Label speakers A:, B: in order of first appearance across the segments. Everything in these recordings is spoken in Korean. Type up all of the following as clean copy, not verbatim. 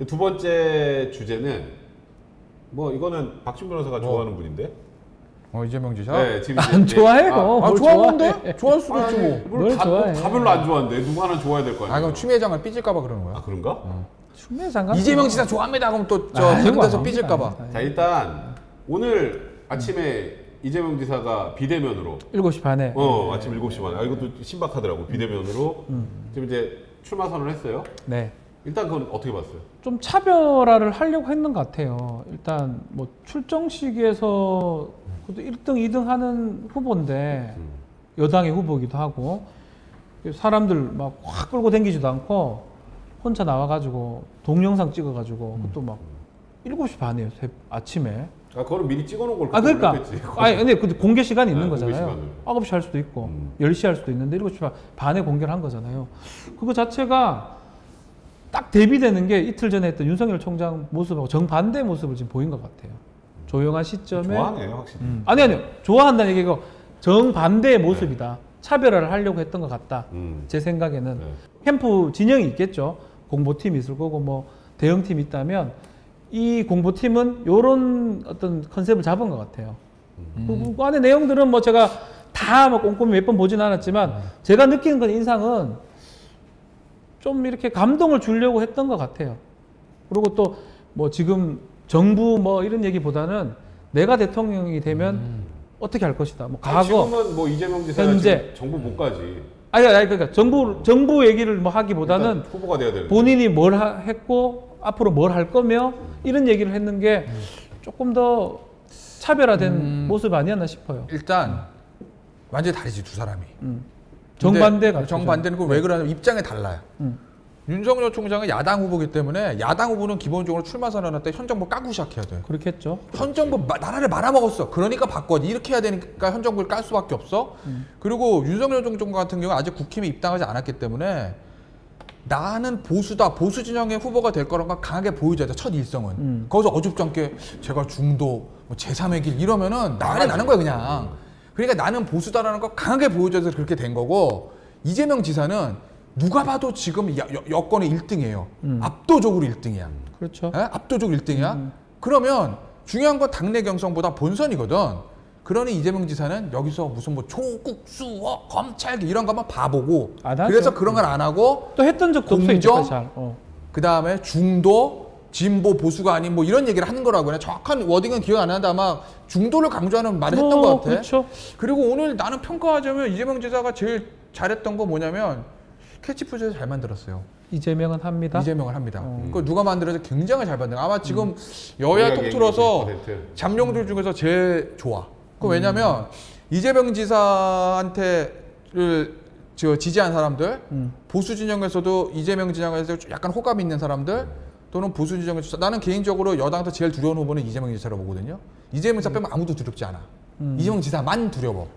A: 두 번째 주제는 뭐 이거는 박준 변호사가 좋아하는 분인데.
B: 이재명 지사?
A: 네, 지금
C: 안 좋아해요.
B: 좋아하는데? 좋아할 수도 있지 뭐.
C: 뭘 좋아해?
A: 다 별로 안 좋아하는데 누구 하나 좋아야 될 거 아니에요.
B: 그럼 추미애장을 삐질까봐 그러는 거야?
A: 그런가?
C: 추미애 장관
B: 이재명 지사 좋아합니다. 그럼 또 다른 데서 삐질까봐.
A: 자, 일단 오늘 아침에 이재명 지사가 비대면으로
C: 7시 반에
A: 아침 7시 반에 이것도 신박하더라고. 비대면으로 지금 이제 출마 선언을 했어요.
C: 네.
A: 일단 그건 어떻게 봤어요?
C: 좀 차별화를 하려고 했는 것 같아요. 일단 뭐 출정식에서 1등, 2등 하는 후보인데 여당의 후보이기도 하고 사람들 막 확 끌고 다니지도 않고 혼자 나와가지고 동영상 찍어가지고 그것도 막 7시 반이에요. 아침에.
A: 그거는 미리 찍어놓은 걸
C: 그러니까. 근데 공개 시간이 있는
A: 공개
C: 거잖아요.
A: 시간을.
C: 9시 할 수도 있고 10시 할 수도 있는데 7시 반에 공개를 한 거잖아요. 그거 자체가 딱 대비되는 게 이틀 전에 했던 윤석열 총장 모습하고 정반대 모습을 지금 보인 것 같아요. 조용한 시점에.
A: 좋아하네요, 확실히.
C: 아니요. 좋아한다는 얘기가 정반대의 모습이다. 차별화를 하려고 했던 것 같다. 제 생각에는.
A: 네.
C: 캠프 진영이 있겠죠. 공보팀이 있을 거고 뭐 대응팀이 있다면 이 공보팀은 이런 어떤 컨셉을 잡은 것 같아요. 그 안에 내용들은 뭐 제가 다 뭐 꼼꼼히 몇 번 보진 않았지만 제가 느끼는 건 인상은 좀 이렇게 감동을 주려고 했던 것 같아요. 그리고 또 뭐 지금 정부 뭐 이런 얘기보다는 내가 대통령이 되면 어떻게 할 것이다. 뭐 과거,
A: 지금은 뭐 이재명 지사가
C: 현재.
A: 정부 못 가지.
C: 아니 그러니까 정부 얘기를 뭐 하기보다는
A: 후보가 돼야 되는데.
C: 본인이 뭘 했고 앞으로 뭘 할 거며 이런 얘기를 했는 게 조금 더 차별화된 모습 아니었나 싶어요.
B: 일단 완전히 다르지 두 사람이.
C: 정반대 같죠.
B: 정반대는 왜 그러냐면 입장이 달라요. 윤석열 총장은 야당 후보이기 때문에 야당 후보는 기본적으로 출마 선언할 때 현 정부 까고 시작해야 돼.
C: 그렇겠죠.
B: 현 정부 나라를 말아먹었어. 그러니까 바꿔야지. 이렇게 해야 되니까 현 정부를 깔 수밖에 없어. 그리고 윤석열 총장 같은 경우는 아직 국힘에 입당하지 않았기 때문에 나는 보수다. 보수 진영의 후보가 될 거란 걸 강하게 보여줘야 돼. 첫 일성은. 거기서 어줍잖게 제가 중도, 뭐 제3의 길 이러면은 난리 나는 거야 그냥. 그러니까 나는 보수다라는 걸 강하게 보여줘서 그렇게 된 거고 이재명 지사는 누가 봐도 지금 여권의 1등이에요. 압도적으로 1등이야.
C: 그렇죠.
B: 압도적으로 1등이야. 그러면 중요한 건 당내 경선보다 본선이거든. 그러니 이재명 지사는 여기서 무슨 뭐 조국, 수어, 검찰 이런 거만 봐보고 그래서 그런 걸 안 하고
C: 또 했던 적도
B: 공정,
C: 없어요.
B: 그 다음에 중도, 진보, 보수가 아닌 뭐 이런 얘기를 하는 거라고. 정확한 워딩은 기억 안 나는데 아마 중도를 강조하는 말을 했던 것 같아.
C: 그렇죠.
B: 그리고 오늘 나는 평가하자면 이재명 지사가 제일 잘했던 거 뭐냐면 캐치프레이즈 잘 만들었어요.
C: 이재명은 합니다.
B: 이재명을 합니다. 그거 누가 만들어서 굉장히 잘 만든. 아마 지금 여야 통틀어서 잠룡들 중에서 제일 좋아. 그 왜냐면 이재명 지사한테를 지지한 사람들, 보수 진영에서도 이재명 진영에서 약간 호감 있는 사람들, 또는 보수 진영에서 나는 개인적으로 여당에서 제일 두려운 후보는 이재명 지사라고 보거든요. 이재명 지사 빼면 아무도 두렵지 않아. 이재명 지사만 두려워.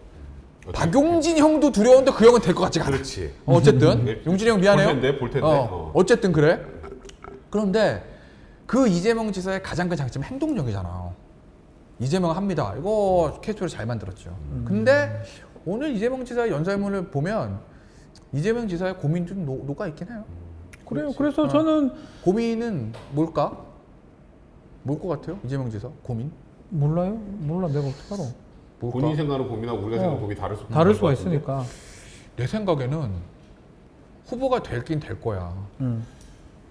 B: 박용진 형도 두려운데 그 형은 될 것 같지가 않아.
A: 그렇지.
B: 어쨌든 용진이 형 미안해요.
A: 볼 텐데.
B: 어쨌든 그래. 그런데 그 이재명 지사의 가장 큰 장점은 행동력이잖아. 이재명 합니다. 이거 캐치프레이즈 잘 만들었죠. 근데 오늘 이재명 지사의 연설문을 보면 이재명 지사의 고민 좀 녹아 있긴 해요.
C: 그래요. 그래서 저는
B: 고민은 뭘까? 뭘 것 같아요? 이재명 지사 고민?
C: 몰라요. 몰라. 내가 어떻게 알아.
A: 본인 생각하는 고민하고 우리가 생각하는 고민이
C: 다를 수가 있으니까.
B: 내 생각에는 후보가 될긴 될 거야.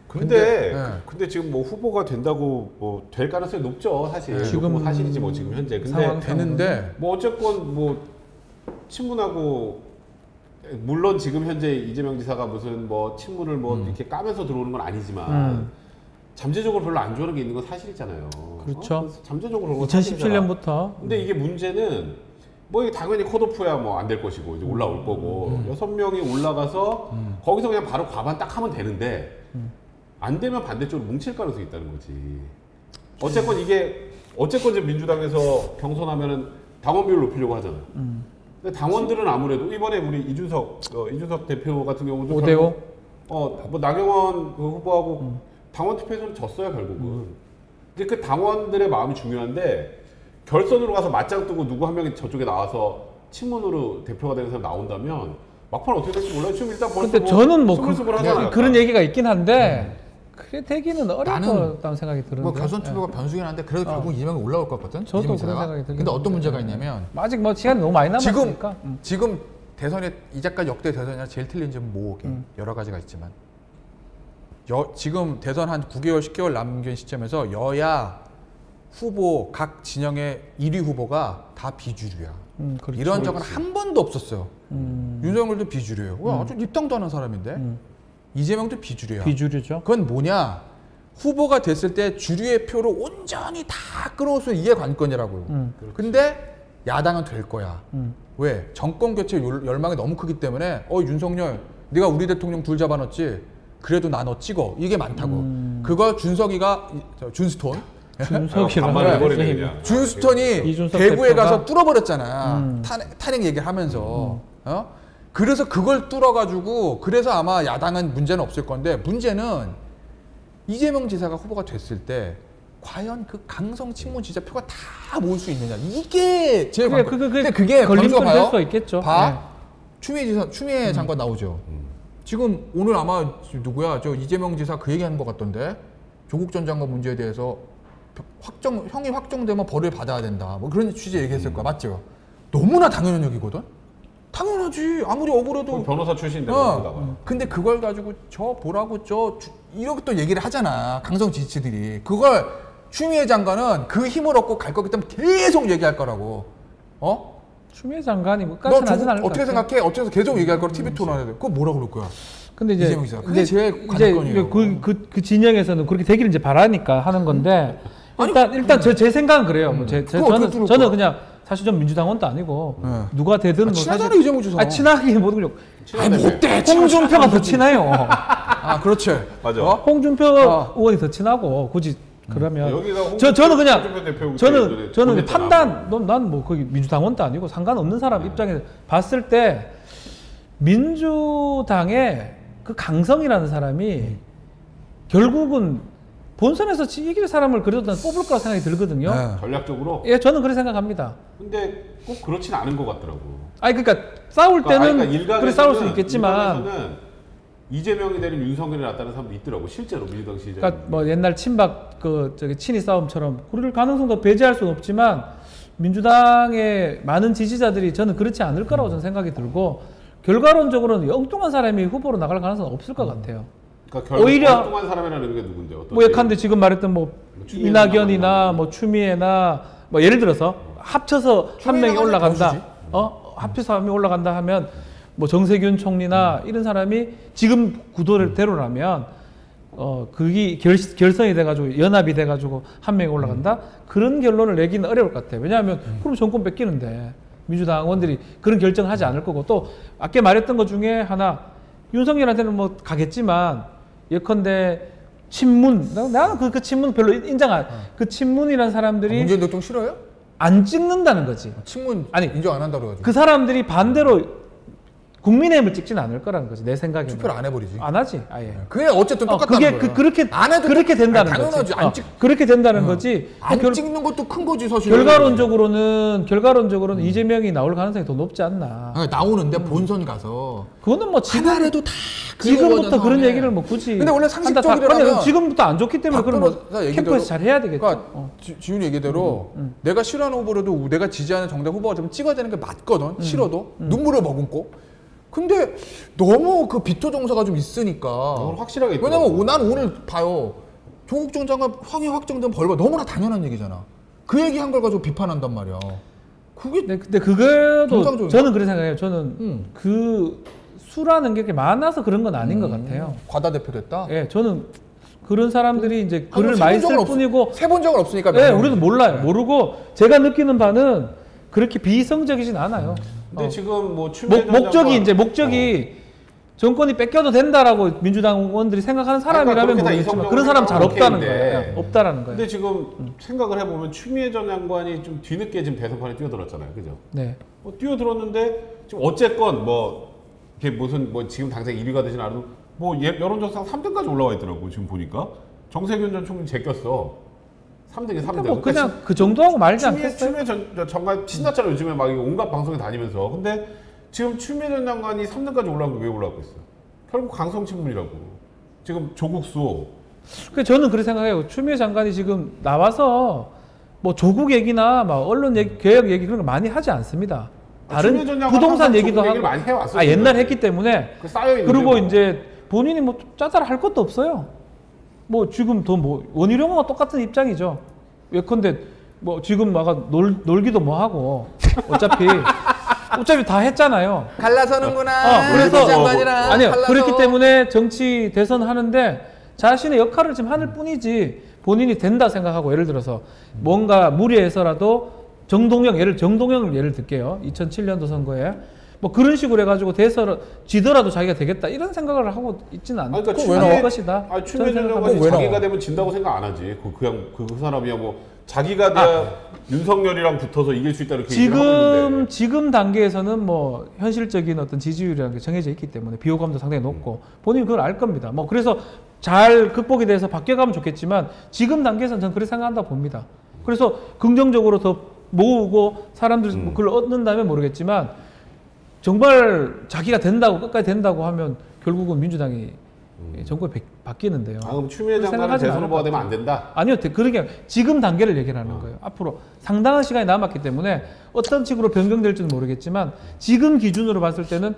A: 근데 지금 뭐 후보가 된다고 뭐 될 가능성이 높죠, 사실.
C: 지금
A: 뭐 사실이지 뭐 지금 현재. 근데
B: 되는데
A: 뭐 어쨌건 뭐 친문하고 물론 지금 현재 이재명 지사가 무슨 뭐 친문을 뭐 이렇게 까면서 들어오는 건 아니지만 잠재적으로 별로 안 좋아하는 게 있는 건 사실이잖아요.
C: 그렇죠.
A: 잠재적으로
C: 2017년부터.
A: 근데 이게 문제는 뭐 당연히 컷오프야 뭐 안 될 것이고 이제 올라올 거고 6명이 올라가서 거기서 그냥 바로 과반 딱 하면 되는데 안 되면 반대쪽으로 뭉칠 가능성이 있다는 거지. 어쨌건 이제 민주당에서 경선하면은 당원 비율을 높이려고 하잖아요. 근데 당원들은 아무래도 이번에 우리 이준석 대표 같은 경우도
C: 5대5
A: 뭐 나경원 후보하고 당원 투표에서는 졌어요 결국은. 근데 그 당원들의 마음이 중요한데 결선으로 가서 맞짱 뜨고 누구 한 명이 저쪽에 나와서 친문으로 대표가 되는 사람 나온다면 막판 어떻게 될지 몰라요. 지금 일단 벌써
C: 근데 저는 뭐
A: 스물스물하잖아요.
C: 그런 얘기가 있긴 한데 그래 되기는 어려울
B: 나는
C: 것 같다는 생각이 드는데.
B: 뭐 결선 투표가 변수긴 한데 그래도 결국 이재명이 올라올 것 같거든.
C: 저도
B: 이재명
C: 그런
B: 지사가.
C: 생각이 들긴
B: 근데 어떤
C: 드는데.
B: 문제가 있냐면
C: 아직 뭐 시간이 너무 많이 남았으니까.
B: 지금 대선에 이제까지 역대 대선이나 제일 틀린 점은 뭐게 여러 가지가 있지만 지금 대선 한 9개월 10개월 남긴 시점에서 여야 후보 각 진영의 1위 후보가 다 비주류야.
C: 그렇죠.
B: 이런 적은 한 번도 없었어요. 윤석열도 비주류예요. 아주 입당도 하는 사람인데 이재명도 비주류야.
C: 비주류죠.
B: 그건 뭐냐? 후보가 됐을 때 주류의 표를 온전히 다 끌어올 수 있는 이게 관건이라고요. 근데 야당은 될 거야. 왜? 정권 교체 열망이 너무 크기 때문에 윤석열 네가 우리 대통령 둘 잡아놨지? 그래도 나 너 찍어. 이게 많다고. 그거 준석이가 준스톤
C: 준석이라는
A: 해버리네, 그냥.
B: 준스톤이
C: 이준석
B: 대구에
C: 대표가?
B: 가서 뚫어버렸잖아. 탄핵 얘기를 하면서. 그래서 그걸 뚫어가지고 그래서 아마 야당은 문제는 없을 건데 문제는 이재명 지사가 후보가 됐을 때 과연 그 강성 친문 지지자표가 다 모을 수 있느냐 이게 제일 관건. 근데 그게
C: 걸림돌
B: 봐요.
C: 될 수 있겠죠.
B: 봐. 추미애 장관 나오죠. 지금 오늘 아마 누구야 저 이재명 지사 그 얘기하는 것 같던데 조국 전 장관 문제에 대해서 형이 확정되면 벌을 받아야 된다. 뭐 그런 취지 얘기했을 거야, 맞죠? 너무나 당연한 얘기거든. 당연하지. 아무리 억울해도.
A: 변호사 출신인데 거기다가.
B: 근데 그걸 가지고 저 보라고 이렇게 또 얘기를 하잖아. 강성 지지들이. 그걸 추미애 장관은 그 힘을 얻고 갈 거기 때문에 계속 얘기할 거라고.
C: 추미애 장관이
B: 너
C: 뭐까지는 하진
B: 조국
C: 않을 것
B: 어떻게
C: 같아요.
B: 생각해? 어째서 계속 얘기할 거라 TV 토론하는데 그거 뭐라 그럴 거야?
C: 근데 이제
B: 이재명 지사. 그게 제일
C: 이제
B: 관건이에요.
C: 그 진영에서는 그렇게 되기를 이제 바라니까 하는 건데 일단 제 생각은 그래요. 뭐 저는 그냥 사실 좀 민주당원도 아니고 누가 되든 뭐
B: 친하잖아
C: 사실
B: 이재명 지사.
C: 친하게 모르겠.
B: 못돼.
C: 홍준표가 더 친해요.
B: 그렇지.
A: 맞아.
C: 홍준표 의원이 더 친하고 굳이 그러면
A: 여기가
C: 저는 그냥
A: 홍준표 대표
C: 저는
A: 보냈잖아.
C: 판단 난 뭐 거기 민주당원도 아니고 상관없는 사람 입장에서 봤을 때 민주당의 그 강성이라는 사람이 결국은 본선에서 이길 사람을 그래도 난 뽑을 거라 생각이 들거든요.
A: 전략적으로.
C: 예, 저는 그렇게 생각합니다.
A: 근데 꼭 그렇진 않은 것 같더라고.
C: 아니 그러니까 싸울 때는 그래 싸울 수 있겠지만,
A: 일각에서는 이재명이 되는 윤석열이 낫다는 사람도 있더라고. 실제로 민주당 시절.
C: 그러니까 뭐 옛날 친박 친이 싸움처럼 그럴 가능성도 배제할 수는 없지만 민주당의 많은 지지자들이 저는 그렇지 않을 거라고 저는 생각이 들고 결과론적으로는 엉뚱한 사람이 후보로 나갈 가능성은 없을 것 같아요.
A: 그러니까
C: 오히려
A: 엉뚱한 사람이라는 게 누군데? 어떤
C: 뭐 예컨대 지금 말했던 뭐
A: 추미애
C: 이낙연이나 뭐 추미애나 뭐 예를 들어서 합쳐서 한 명이 올라간다. 합쳐서 한 명이 올라간다 하면 뭐 정세균 총리나 이런 사람이 지금 구도대로라면 그게 결선이 돼가지고 연합이 돼가지고 한 명이 올라간다. 그런 결론을 내기는 어려울 것 같아요. 왜냐하면 그럼 정권 뺏기는데 민주당 의원들이 그런 결정을 하지 않을 거고 또 아까 말했던 것 중에 하나 윤석열한테는 뭐 가겠지만 예컨대 친문 나는 그 친문 별로 인정 안 그 친문이라는 사람들이
B: 문재인 대통령 싫어요?
C: 안 찍는다는 거지.
B: 친문
C: 아니
B: 인정 안 한다고 그래가지고
C: 그 사람들이 반대로 국민의힘을 찍지는 않을 거라는 거지 내 생각에는.
B: 투표를 안 해버리지.
C: 안 하지 아예.
B: 그게 어쨌든 똑같다는
C: 그게
B: 거야.
C: 그렇게
B: 안 해도
C: 그렇게 된다는
B: 당연하지.
C: 거지.
B: 안 찍
C: 그렇게 된다는 거지.
B: 안 찍는 것도 큰 거지 사실.
C: 결과론적으로는 이재명이 나올 가능성이 더 높지 않나.
B: 나오는데 본선 가서
C: 그거는 뭐
B: 하나라도 다
C: 지금부터 그런 얘기를 뭐 굳이.
B: 근데 원래 상식적이라면
C: 지금부터 안 좋기 때문에 그런 뭐 캠프에서 잘 해야 되겠죠.
B: 그러니까 지훈이 얘기대로 내가 싫어하는 후보라도 내가 지지하는 정당 후보가 좀 찍어야 되는 게 맞거든. 싫어도 눈물을 머금고. 근데 너무 그 비토종사가 좀 있으니까.
A: 확실하게.
B: 왜냐면 난 오늘 봐요. 조국 전 장관 황해 확정된 벌과 너무나 당연한 얘기잖아. 그 얘기한 걸 가지고 비판한단 말이야. 그게
C: 근데 그거도
B: 정상적인가?
C: 저는 그렇게 생각해요. 저는 그 수라는 게 그렇게 많아서 그런 건 아닌 것 같아요.
B: 과다 대표됐다.
C: 예, 저는 그런 사람들이 이제 글을 많이 쓸 뿐이고
B: 세본 적은 없으니까.
C: 예, 우리도 몰라요. 모르고 제가 느끼는 바는 그렇게 비이성적이진 않아요.
A: 근데 지금 뭐 추미애
C: 목적이 정권이 뺏겨도 된다라고 민주당 의원들이 생각하는 사람이라면 모르겠지만 그런 사람 잘 없다는 거예요. 없다라는 거예요.
A: 근데 지금 생각을 해보면 추미애 전 장관이 좀 뒤늦게 지금 대선판에 뛰어들었잖아요, 그죠?
C: 네.
A: 뛰어들었는데 지금 어쨌건 뭐 이게 무슨 뭐 지금 당장 1위가 되진 않아도 뭐 여론조사 3등까지 올라와 있더라고 지금 보니까 정세균 전 총리 제꼈어. 3등에 3등.
C: 뭐 그냥 그 정도하고 말지 않겠어요?
A: 추미애 전 장관 신났잖아 요즘에 막 온갖 방송에 다니면서. 근데 지금 추미애 전 장관이 3등까지 올라간 게 왜 올라가고 있어? 결국 강성 친문이라고. 지금 조국수
C: 그 저는 그렇게 생각해요. 추미애 장관이 지금 나와서 뭐 조국 얘기나 막 언론 얘기, 개혁 얘기 그런 거 많이 하지 않습니다.
A: 추미애 전
C: 다른
A: 장관
C: 부동산 얘기도
A: 조국
C: 하고
A: 얘기를 많이 해왔어요.
C: 옛날에 했기 때문에
A: 그 쌓여있는데
C: 그리고
A: 뭐.
C: 이제 본인이 뭐 짜잘할 할 것도 없어요. 뭐 지금 더 뭐 원희룡과 똑같은 입장이죠. 예컨대 뭐 지금 막 놀기도 뭐 하고 어차피 다 했잖아요.
B: 갈라서는구나.
C: 그래서
B: 장관이랑
C: 아니요.
B: 갈라서.
C: 그렇기 때문에 정치 대선 하는데 자신의 역할을 지금 하는 뿐이지 본인이 된다 생각하고 예를 들어서 뭔가 무리해서라도 정동영을 예를 들게요. 2007년도 선거에 뭐 그런 식으로 해가지고 대선 지더라도 자기가 되겠다 이런 생각을 하고 있지는 않을 것이다.
A: 아니, 추미애 전 장관이 자기가 되면 진다고 생각 안 하지. 그 사람이야 뭐 자기가 돼야 윤석열이랑 붙어서 이길 수 있다 이렇게 얘기를 하고 있는데.
C: 지금 단계에서는 뭐 현실적인 어떤 지지율이라는 게 정해져 있기 때문에 비호감도 상당히 높고 본인이 그걸 알 겁니다. 뭐 그래서 잘 극복이 돼서 바뀌어가면 좋겠지만 지금 단계에서는 저는 그렇게 생각한다 봅니다. 그래서 긍정적으로 더 모으고 사람들이 뭐 그걸 얻는다면 모르겠지만 정말 자기가 된다고 끝까지 된다고 하면 결국은 민주당이 정권이 바뀌는데요.
A: 그럼 추미애 장관은 대선 후보가 되면 안 된다?
C: 아니요. 그러게 지금 단계를 얘기를 하는 거예요. 앞으로 상당한 시간이 남았기 때문에 어떤 식으로 변경될지는 모르겠지만 지금 기준으로 봤을 때는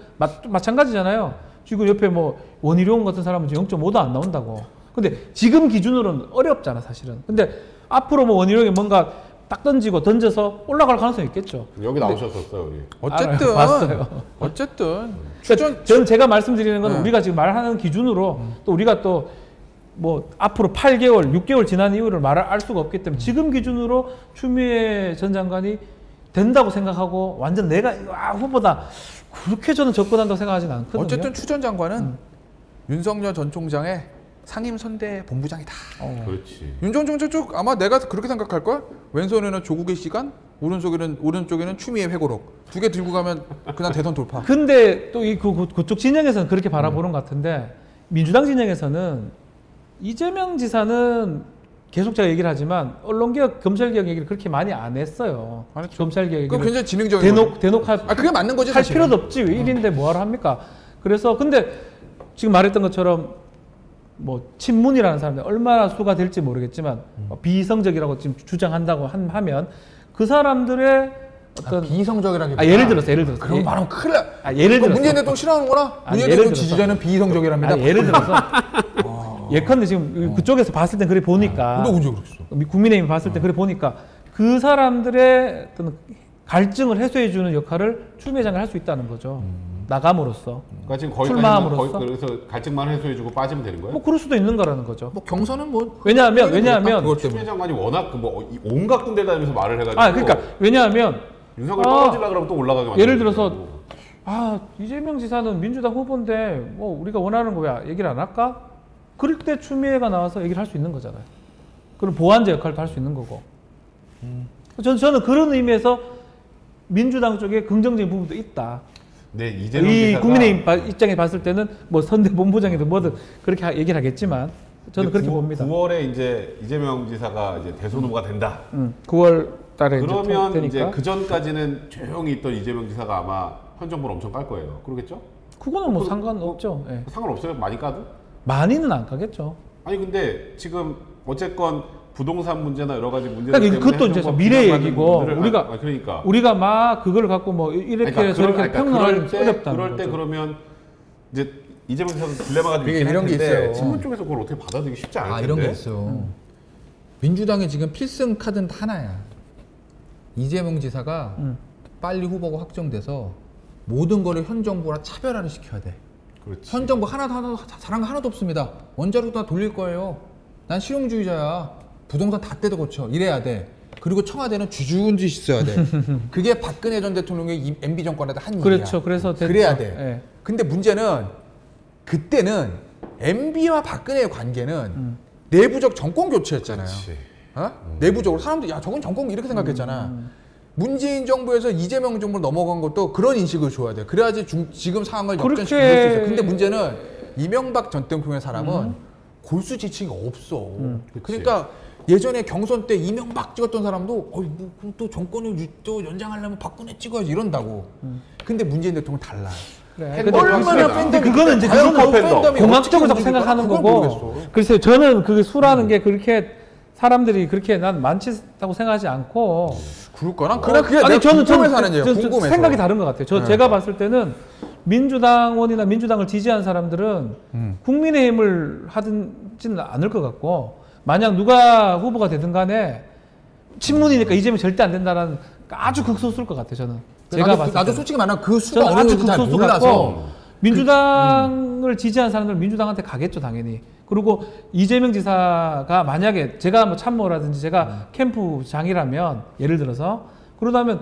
C: 마찬가지잖아요. 지금 옆에 뭐 원희룡 같은 사람은 0.5도 안 나온다고. 근데 지금 기준으로는 어렵잖아 사실은. 근데 앞으로 뭐 원희룡이 뭔가 딱 던져서 올라갈 가능성이 있겠죠.
A: 여기 나오셨었어요, 우리.
B: 어쨌든
C: 봤어요.
B: 어쨌든
C: 저는 제가 말씀드리는 건 우리가 지금 말하는 기준으로 또 우리가 또 뭐 앞으로 8개월, 6개월 지난 이후를 알 수가 없기 때문에 지금 기준으로 추미애 전 장관이 된다고 생각하고 완전 내가 후보다 그렇게 저는 접근한다고 생각하지는 않거든요.
B: 어쨌든 추 전 장관은 윤석열 전 총장의 상임선대 본부장이다.
A: 그렇지.
B: 윤 전 총장 쪽 아마 내가 그렇게 생각할 걸. 왼손에는 조국의 시간, 오른쪽에는 추미애 회고록. 두 개 들고 가면 그냥 대선 돌파.
C: 근데 또 그쪽 진영에서는 그렇게 바라보는 것 같은데 민주당 진영에서는 이재명 지사는 계속 제가 얘기를 하지만 언론개혁, 검찰개혁 얘기를 그렇게 많이 안 했어요. 검찰개혁 얘기를
B: 굉장히 지능적인
C: 대놓고
B: 그게 맞는 거지
C: 할
B: 사실은.
C: 필요도 없지. 왜 일인데 뭐하러 합니까? 그래서 근데 지금 말했던 것처럼 뭐 친문이라는 사람이 얼마나 수가 될지 모르겠지만 비이성적이라고 지금 주장한다고 하면 그 사람들의 어떤
B: 비이성적이라기
C: 예를 들어서
B: 그럼 말하면 큰일 나.
C: 예를 들어서
B: 문재인 대통령 싫어하는구나. 문재인
C: 예를
B: 대통령
C: 들어서.
B: 지지자는 비이성적이랍니다.
C: 예를 들어서 예컨대 지금 그쪽에서 봤을 땐 그래 보니까
B: 근데 언제 그랬어?
C: 국민의힘이 봤을 때 그래 보니까 그 사람들의 어떤 갈증을 해소해 주는 역할을 추미애 장관이 할 수 있다는 거죠. 나감으로써.
A: 그러니까 지금
C: 출마함으로써?
A: 그래서 갈증만 해소해주고 빠지면 되는 거예요?
C: 뭐 그럴 수도 있는 거라는 거죠.
B: 뭐 경선은 뭐
C: 왜냐하면
B: 그것
A: 추미애
B: 때문에.
A: 장관이 워낙 온갖 군데 다니면서 말을 해가지고.
C: 그러니까 왜냐하면
A: 윤석열 떨어지려 그러면 또 올라가게 만들고.
C: 예를 들어서 이재명 지사는 민주당 후보인데 뭐 우리가 원하는 거야 얘기를 안 할까? 그럴 때 추미애가 나와서 얘기를 할 수 있는 거잖아요. 그런 보완제 역할도 할 수 있는 거고. 저는 그런 의미에서 민주당 쪽에 긍정적인 부분도 있다.
A: 네, 이재명
C: 이
A: 지사가
C: 국민의힘 입장에 봤을 때는 뭐 선대 본부장이든 뭐든 그렇게 얘기를 하겠지만 저는 그렇게 봅니다.
A: 9월에 이제 이재명 지사가 이제 대선 후보가 된다.
C: 9월 달에
A: 그러면
C: 되니까.
A: 이제 그 전까지는 조용히 있던 이재명 지사가 아마 현 정부를 엄청 깔 거예요. 그러겠죠?
C: 그거는 뭐 상관없죠. 예.
A: 상관없어요? 많이 까도?
C: 많이는 안 가겠죠.
A: 아니 근데 지금 어쨌건 부동산 문제나 여러 가지 문제들
C: 그러니까
A: 때문에
C: 그것도 이제
A: 행정법
C: 미래
A: 비난받는
C: 얘기고
A: 부분들을 그러니까
C: 우리가 막 그걸 갖고 뭐 이렇게 저렇게 평론하는 게 어렵다는
A: 그럴 때
C: 거죠.
A: 그러면 이제 이재명 지사도 딜레마가 좀
B: 이게
A: 있긴
B: 이런 게
A: 한데
B: 있어요.
A: 친문 쪽에서 그걸 어떻게 받아들이기 쉽지 않을 텐데.
B: 이런 게 있어. 민주당의 지금 필승 카드는 하나야. 이재명 지사가 빨리 후보가 확정돼서 모든 거를 현 정부랑 차별화를 시켜야 돼.
A: 그렇지.
B: 현 정부 하나도 잘한 거 하나도 없습니다. 원자로 다 돌릴 거예요. 난 실용주의자야. 부동산 다 떼도 고쳐. 이래야 돼. 그리고 청와대는 주주운지 있어야 돼. 그게 박근혜 전 대통령의 MB 정권에다 한 일이야.
C: 그렇죠. 그래서
B: 그래야 돼.
C: 예.
B: 근데 문제는 그때는 MB와 박근혜의 관계는 내부적 정권 교체였잖아요. 내부적으로 사람들이 저건 정권 이렇게 생각했잖아. 문재인 정부에서 이재명 정부로 넘어간 것도 그런 인식을 줘야 돼. 그래야지 지금 상황을 역전시킬 수 있어. 근데 문제는 이명박 전 대통령의 사람은 골수지층이 없어. 그러니까 예전에 경선 때 이명박 찍었던 사람도 또 정권을 또 연장하려면 박근혜 찍어야지 이런다고. 근데 문재인 대통령은 달라.
C: 그래.
B: 팬덤
A: 얼마나
C: 근데 그거는 이제
A: 과연
C: 그거는
A: 그 팬덤이
C: 공학적으로 자꾸 생각하는
B: 그걸
C: 거고.
B: 모르겠어.
C: 글쎄요, 저는 그게 수라는 게 그렇게 사람들이 그렇게 난 많다고 생각하지 않고.
B: 그럴까? 난 그냥 그게
C: 아니,
B: 내가
C: 저는
B: 궁금해서 하는 얘기야.
C: 저는
B: 궁금해서.
C: 생각이 다른 것 같아요.
B: 네.
C: 제가 봤을 때는 민주당원이나 민주당을 지지한 사람들은 국민의힘을 하든지는 않을 것 같고, 만약 누가 후보가 되든 간에 친문이니까 이재명 절대 안 된다라는 아주 극소수일 것 같아요. 저는 제가 봤을 때
B: 나도 솔직히 말하면 그 수가
C: 저는
B: 어느
C: 아주
B: 정도 잘
C: 극소수
B: 몰라서
C: 같고 민주당을 지지한 사람들은 민주당한테 가겠죠, 당연히. 그리고 이재명 지사가 만약에 제가 뭐 참모라든지 제가 캠프장이라면 예를 들어서 그러다면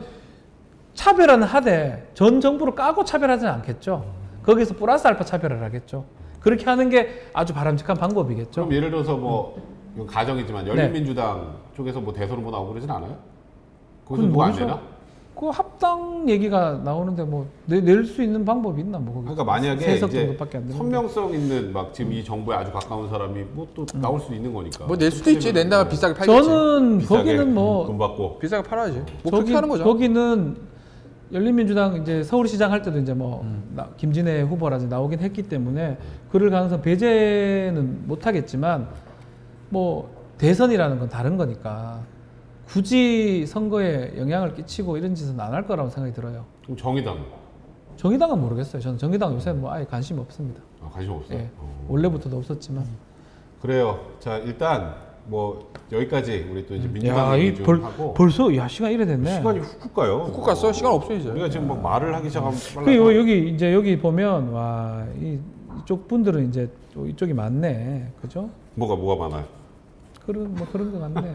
C: 차별화는 하되 전 정부를 까고 차별하지는 않겠죠. 거기서 플러스 알파 차별을 하겠죠. 그렇게 하는 게 아주 바람직한 방법이겠죠.
A: 그럼 예를 들어서 뭐 이건 가정이지만 열린민주당 쪽에서 뭐 대선 후보 나오고 그러진 않아요? 거기서 누가 안 되나?
C: 그 합당 얘기가 나오는데 뭐 낼 수 있는 방법이 있나 뭐 거기.
A: 그러니까 만약에
C: 3석
A: 이제
C: 정도밖에 안 되는데.
A: 선명성 있는 막 지금 이 정부에 아주 가까운 사람이 뭐 또 나올 수 있는 거니까.
B: 뭐 낼 수도 있지. 낸다면 비싸게 팔겠지.
C: 저는
A: 비싸게
C: 거기는 뭐
A: 돈 받고.
B: 비싸게 팔아야지. 뭐 그렇게 하는 거죠.
C: 거기는 열린민주당 이제 서울시장 할 때도 이제 뭐 김진애 후보라든지 나오긴 했기 때문에 그럴 가능성 배제는 못 하겠지만 뭐 대선이라는 건 다른 거니까 굳이 선거에 영향을 끼치고 이런 짓은 안 할 거라고 생각이 들어요.
A: 그럼 정의당
C: 정의당은 모르겠어요. 저는 정의당 요새 뭐 아예 관심이 없습니다.
A: 관심 없어요.
C: 예. 원래부터도 없었지만.
A: 그래요. 자 일단 뭐 여기까지 우리 또 이제
C: 야,
A: 민주당 얘기 좀 하고
C: 벌써 야 시간 이래 됐네.
A: 시간이 훅훅 가요.
B: 훅 갔어. 시간 없어 이제.
A: 우리가 지금 막 말을 하기 시작하면
C: 그 여기 이제 여기 보면 와 이쪽 분들은 이제 또 이쪽이 많네, 그죠?
A: 뭐가 많아요?
C: 그런 거 같네.